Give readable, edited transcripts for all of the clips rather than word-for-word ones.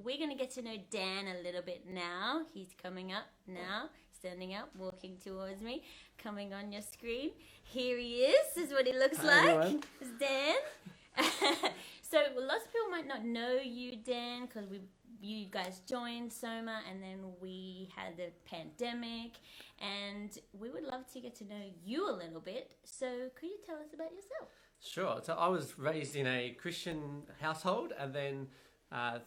we're going to get to know Dan a little bit now. He's coming up now, standing up, walking towards me, coming on your screen. Here he is what he looks like. Everyone. It's Dan. So lots of people might not know you, Dan, because you guys joined Soma and then we had the pandemic, and we would love to get to know you a little bit. So could you tell us about yourself? Sure. So I was raised in a Christian household, and then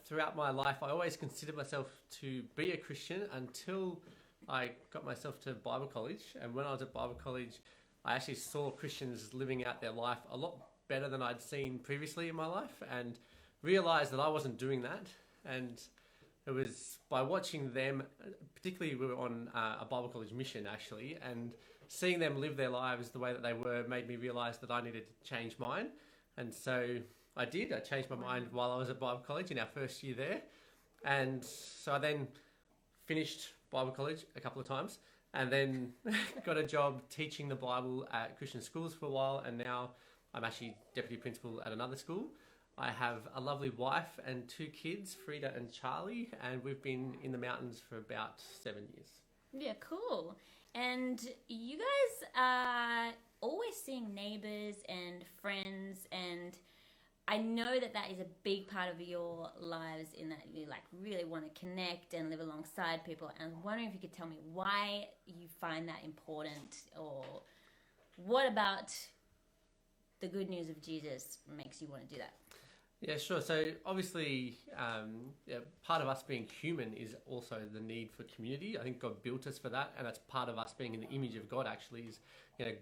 throughout my life, I always considered myself to be a Christian until I got myself to Bible college. And when I was at Bible college, I actually saw Christians living out their life a lot better than I'd seen previously in my life, and realized that I wasn't doing that. And it was by watching them, particularly we were on a Bible college mission actually, and seeing them live their lives the way that they were made me realize that I needed to change mine. And so I did. I changed my mind while I was at Bible college in our first year there. And so I then finished Bible college a couple of times, and then got a job teaching the Bible at Christian schools for a while, and now I'm actually deputy principal at another school. I have a lovely wife and 2 kids, Frida and Charlie, and we've been in the mountains for about 7 years. Yeah, cool. And you guys are always seeing neighbors and friends, and I know that is a big part of your lives, in that you really want to connect and live alongside people. And I'm wondering if you could tell me why you find that important, or what about the good news of Jesus makes you want to do that? Yeah, sure. So obviously, part of us being human is also the need for community. I think God built us for that, and that's part of us being in the image of God. Actually, is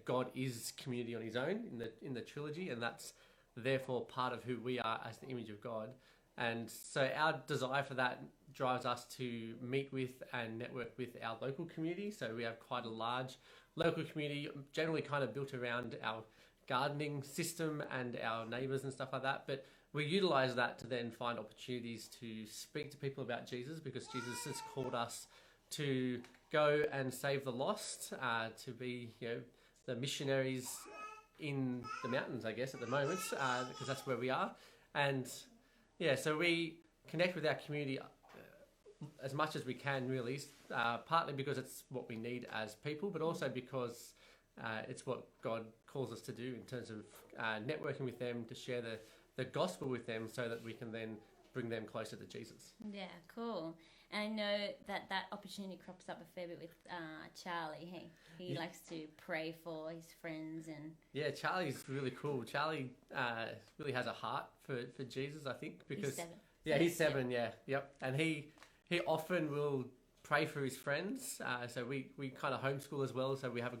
God is community on His own in the trilogy, and that's therefore part of who we are as the image of God. And so our desire for that drives us to meet with and network with our local community. So we have quite a large local community, generally kind of built around our gardening system and our neighbours and stuff like that. But we utilize that to then find opportunities to speak to people about Jesus, because Jesus has called us to go and save the lost, to be the missionaries in the mountains, I guess, at the moment, because that's where we are. And so we connect with our community as much as we can, really, partly because it's what we need as people, but also because it's what God calls us to do in terms of networking with them, to share the gospel with them, so that we can then bring them closer to Jesus. Yeah, cool. And I know that opportunity crops up a fair bit with Charlie. Hey, he likes to pray for his friends, and yeah, Charlie's really cool. Charlie really has a heart for Jesus, I think, because he's 7. He's 7. Yeah, yep. And he often will pray for his friends. So we kind of homeschool as well. So we have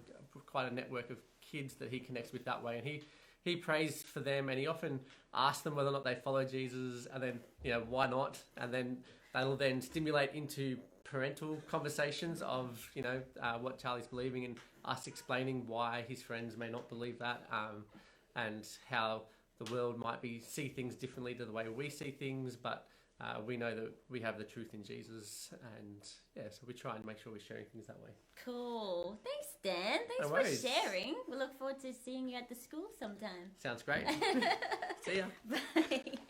quite a network of kids that he connects with that way, and he prays for them, and he often asks them whether or not they follow Jesus, and then why not, and then that'll then stimulate into parental conversations of what Charlie's believing, and us explaining why his friends may not believe that, and how the world might see things differently to the way we see things, but we know that we have the truth in Jesus, and so we try and make sure we're sharing things that way. Cool. Thanks, Dan. Thanks for sharing. We look forward to seeing you at the school sometime. Sounds great. See ya. Bye.